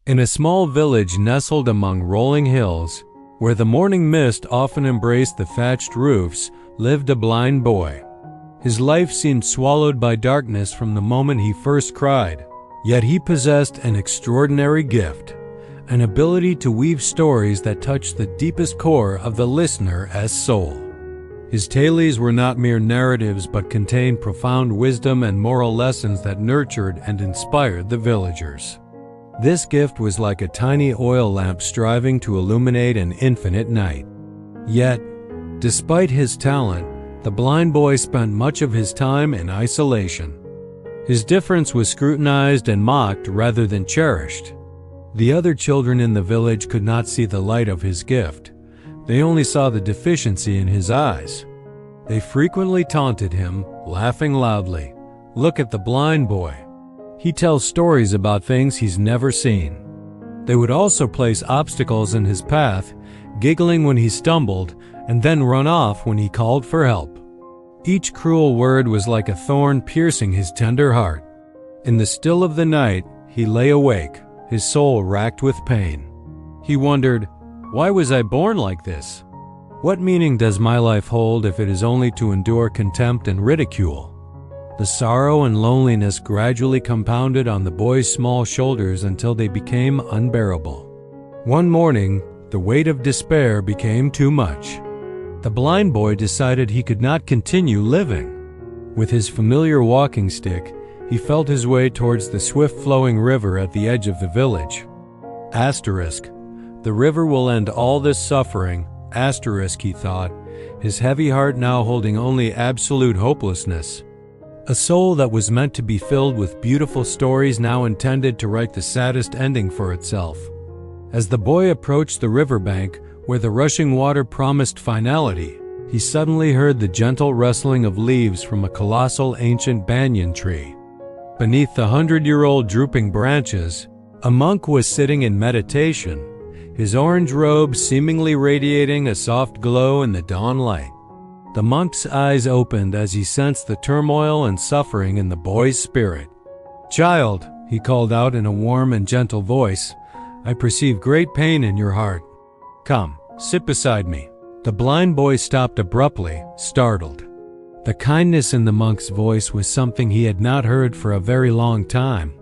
In a small village nestled among rolling hills, where the morning mist often embraced the thatched roofs, lived a blind boy. His life seemed swallowed by darkness from the moment he first cried, yet he possessed an extraordinary gift, an ability to weave stories that touched the deepest core of the listener's soul. His tales were not mere narratives but contained profound wisdom and moral lessons that nurtured and inspired the villagers. This gift was like a tiny oil lamp striving to illuminate an infinite night. Yet, despite his talent, the blind boy spent much of his time in isolation. His difference was scrutinized and mocked rather than cherished. The other children in the village could not see the light of his gift. They only saw the deficiency in his eyes. They frequently taunted him, laughing loudly. "Look at the blind boy. He tells stories about things he's never seen." They would also place obstacles in his path, giggling when he stumbled, and then run off when he called for help. Each cruel word was like a thorn piercing his tender heart. In the still of the night, he lay awake, his soul racked with pain. He wondered, why was I born like this? What meaning does my life hold if it is only to endure contempt and ridicule? The sorrow and loneliness gradually compounded on the boy's small shoulders until they became unbearable. One morning, the weight of despair became too much. The blind boy decided he could not continue living. With his familiar walking stick, he felt his way towards the swift-flowing river at the edge of the village. Asterisk. The river will end all this suffering, asterisk, he thought, his heavy heart now holding only absolute hopelessness. A soul that was meant to be filled with beautiful stories now intended to write the saddest ending for itself. As the boy approached the riverbank, where the rushing water promised finality, he suddenly heard the gentle rustling of leaves from a colossal ancient banyan tree. Beneath the 100-year-old drooping branches, a monk was sitting in meditation, his orange robe seemingly radiating a soft glow in the dawn light. The monk's eyes opened as he sensed the turmoil and suffering in the boy's spirit. "Child," he called out in a warm and gentle voice, "I perceive great pain in your heart. Come, sit beside me." The blind boy stopped abruptly, startled. The kindness in the monk's voice was something he had not heard for a very long time.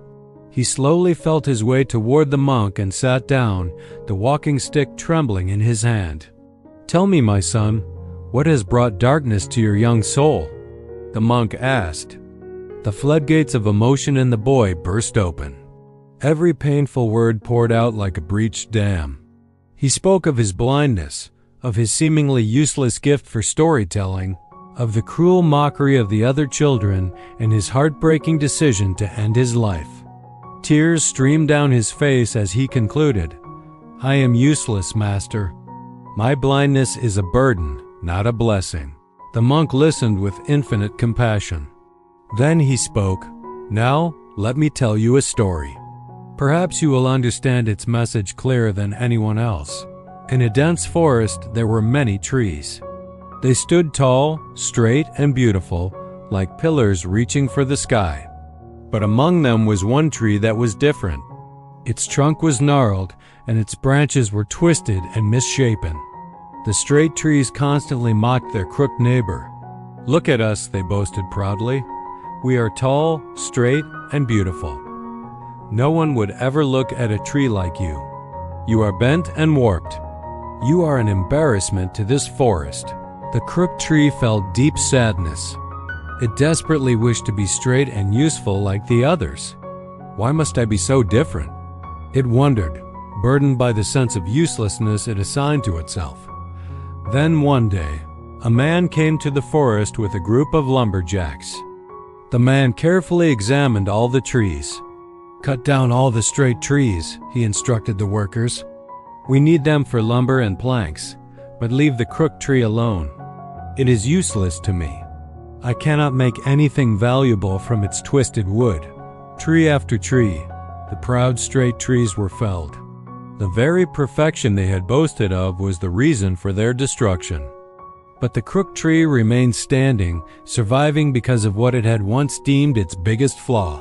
He slowly felt his way toward the monk and sat down, the walking stick trembling in his hand. "Tell me, my son, what has brought darkness to your young soul?" the monk asked. The floodgates of emotion in the boy burst open. Every painful word poured out like a breached dam. He spoke of his blindness, of his seemingly useless gift for storytelling, of the cruel mockery of the other children, and his heartbreaking decision to end his life. Tears streamed down his face as he concluded, "I am useless, master. My blindness is a burden, not a blessing." The monk listened with infinite compassion. Then he spoke, "Now, let me tell you a story. Perhaps you will understand its message clearer than anyone else." In a dense forest, there were many trees. They stood tall, straight, and beautiful, like pillars reaching for the sky. But among them was one tree that was different. Its trunk was gnarled, and its branches were twisted and misshapen. The straight trees constantly mocked their crooked neighbor. "Look at us," they boasted proudly. "We are tall, straight, and beautiful. No one would ever look at a tree like you. You are bent and warped. You are an embarrassment to this forest." The crooked tree felt deep sadness. It desperately wished to be straight and useful like the others. "Why must I be so different?" it wondered, burdened by the sense of uselessness it assigned to itself. Then one day, a man came to the forest with a group of lumberjacks. The man carefully examined all the trees. "Cut down all the straight trees," he instructed the workers. "We need them for lumber and planks, but leave the crooked tree alone. It is useless to me. I cannot make anything valuable from its twisted wood." Tree after tree, the proud straight trees were felled. The very perfection they had boasted of was the reason for their destruction. But the crooked tree remained standing, surviving because of what it had once deemed its biggest flaw.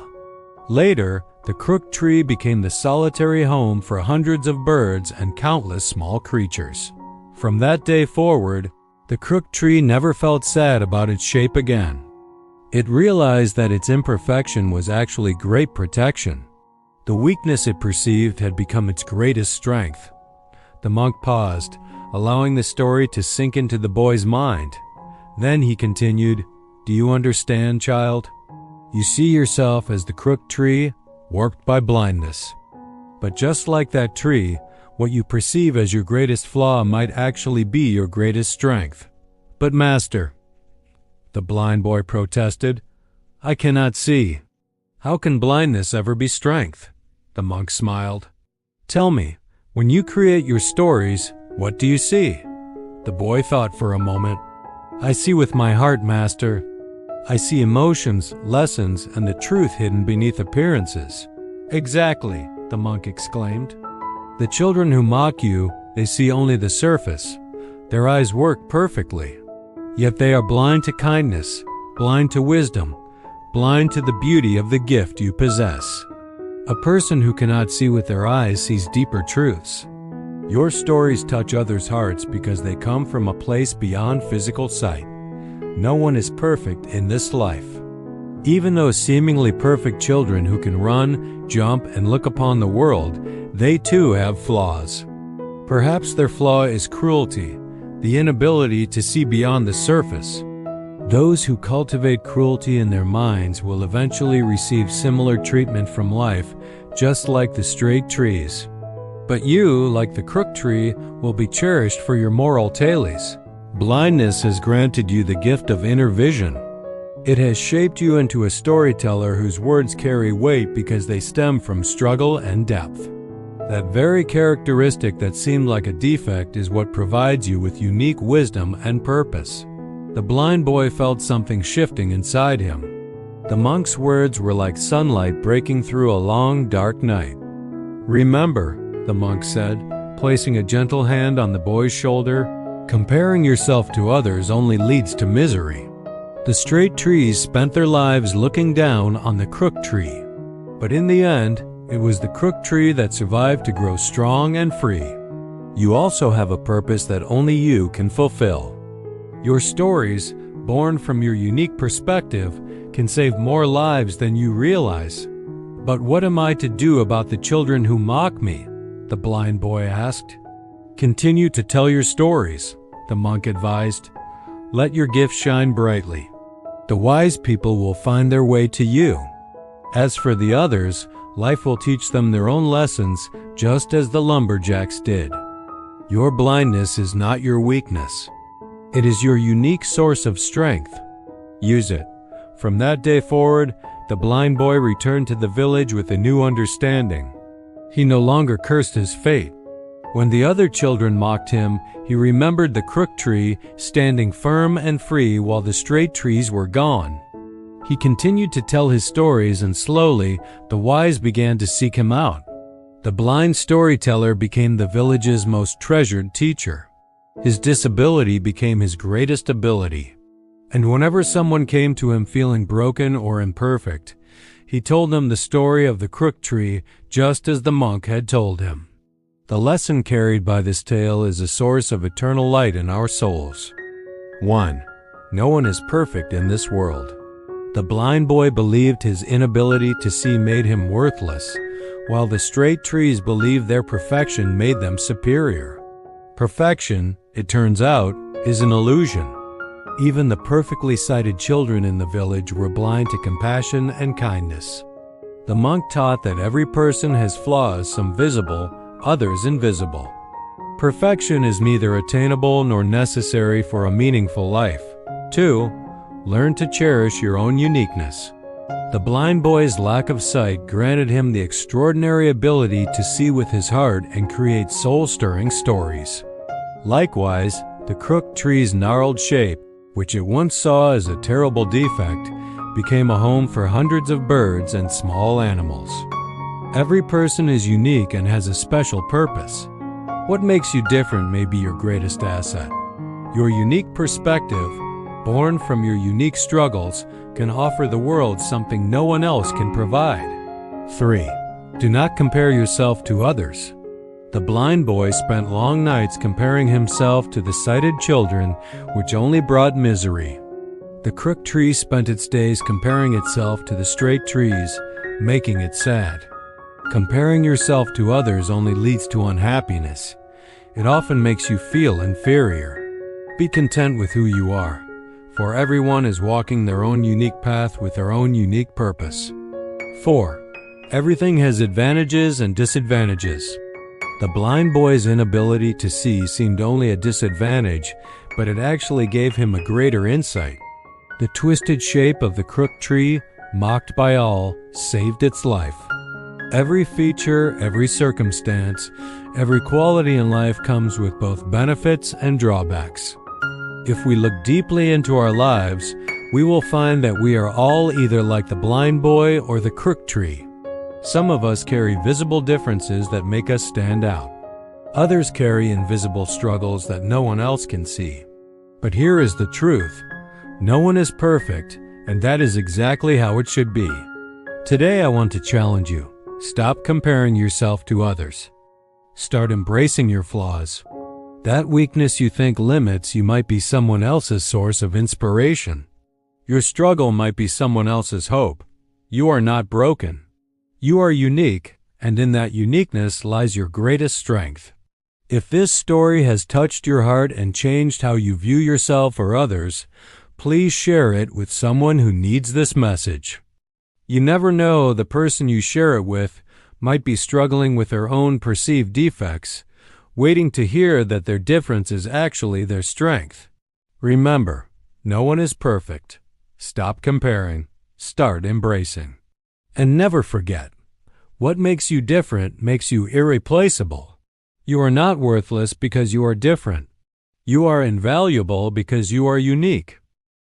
Later, the crooked tree became the solitary home for hundreds of birds and countless small creatures. From that day forward, the crooked tree never felt sad about its shape again. It realized that its imperfection was actually great protection. The weakness it perceived had become its greatest strength. The monk paused, allowing the story to sink into the boy's mind. Then he continued, "Do you understand, child? You see yourself as the crooked tree, warped by blindness. But just like that tree, what you perceive as your greatest flaw might actually be your greatest strength." "But master," the blind boy protested, "I cannot see." "How can blindness ever be strength?" The monk smiled. "Tell me, when you create your stories, what do you see?" The boy thought for a moment. "I see with my heart, master. I see emotions, lessons, and the truth hidden beneath appearances." "Exactly," the monk exclaimed. "The children who mock you, they see only the surface. Their eyes work perfectly. Yet they are blind to kindness, blind to wisdom, blind to the beauty of the gift you possess. A person who cannot see with their eyes sees deeper truths. Your stories touch others' hearts because they come from a place beyond physical sight. No one is perfect in this life. Even those seemingly perfect children who can run, jump, and look upon the world, they too have flaws. Perhaps their flaw is cruelty, the inability to see beyond the surface. Those who cultivate cruelty in their minds will eventually receive similar treatment from life, just like the straight trees. But you, like the crooked tree, will be cherished for your moral tailies. Blindness has granted you the gift of inner vision. It has shaped you into a storyteller whose words carry weight because they stem from struggle and depth. That very characteristic that seemed like a defect is what provides you with unique wisdom and purpose. The blind boy felt something shifting inside him. The monk's words were like sunlight breaking through a long, dark night. "Remember," the monk said, placing a gentle hand on the boy's shoulder, "comparing yourself to others only leads to misery. The straight trees spent their lives looking down on the crooked tree. But in the end, it was the crooked tree that survived to grow strong and free. You also have a purpose that only you can fulfill. Your stories, born from your unique perspective, can save more lives than you realize." "But what am I to do about the children who mock me?" the blind boy asked. "Continue to tell your stories," the monk advised. "Let your gift shine brightly. The wise people will find their way to you. As for the others, life will teach them their own lessons, just as the lumberjacks did. Your blindness is not your weakness. It is your unique source of strength. Use it." From that day forward, the blind boy returned to the village with a new understanding. He no longer cursed his fate. When the other children mocked him, he remembered the crooked tree standing firm and free while the straight trees were gone. He continued to tell his stories, and slowly, the wise began to seek him out. The blind storyteller became the village's most treasured teacher. His disability became his greatest ability. And whenever someone came to him feeling broken or imperfect, he told them the story of the crooked tree just as the monk had told him. The lesson carried by this tale is a source of eternal light in our souls. 1. No one is perfect in this world. The blind boy believed his inability to see made him worthless, while the straight trees believed their perfection made them superior. Perfection, it turns out, is an illusion. Even the perfectly sighted children in the village were blind to compassion and kindness. The monk taught that every person has flaws, some visible, others invisible. Perfection is neither attainable nor necessary for a meaningful life. 2. Learn to cherish your own uniqueness. The blind boy's lack of sight granted him the extraordinary ability to see with his heart and create soul-stirring stories. Likewise, the crooked tree's gnarled shape, which it once saw as a terrible defect, became a home for hundreds of birds and small animals. Every person is unique and has a special purpose. What makes you different may be your greatest asset. Your unique perspective, born from your unique struggles, can offer the world something no one else can provide. 3. Do not compare yourself to others. The blind boy spent long nights comparing himself to the sighted children, which only brought misery. The crooked tree spent its days comparing itself to the straight trees, making it sad. Comparing yourself to others only leads to unhappiness. It often makes you feel inferior. Be content with who you are, for everyone is walking their own unique path with their own unique purpose. 4. Everything has advantages and disadvantages. The blind boy's inability to see seemed only a disadvantage, but it actually gave him a greater insight. The twisted shape of the crooked tree, mocked by all, saved its life. Every feature, every circumstance, every quality in life comes with both benefits and drawbacks. If we look deeply into our lives, we will find that we are all either like the blind boy or the crooked tree. Some of us carry visible differences that make us stand out. Others carry invisible struggles that no one else can see. But here is the truth. No one is perfect, and that is exactly how it should be. Today I want to challenge you. Stop comparing yourself to others. Start embracing your flaws. That weakness you think limits you might be someone else's source of inspiration. Your struggle might be someone else's hope. You are not broken. You are unique, and in that uniqueness lies your greatest strength. If this story has touched your heart and changed how you view yourself or others, please share it with someone who needs this message. You never know, the person you share it with might be struggling with their own perceived defects, waiting to hear that their difference is actually their strength. Remember, no one is perfect. Stop comparing. Start embracing. And never forget, what makes you different makes you irreplaceable. You are not worthless because you are different. You are invaluable because you are unique.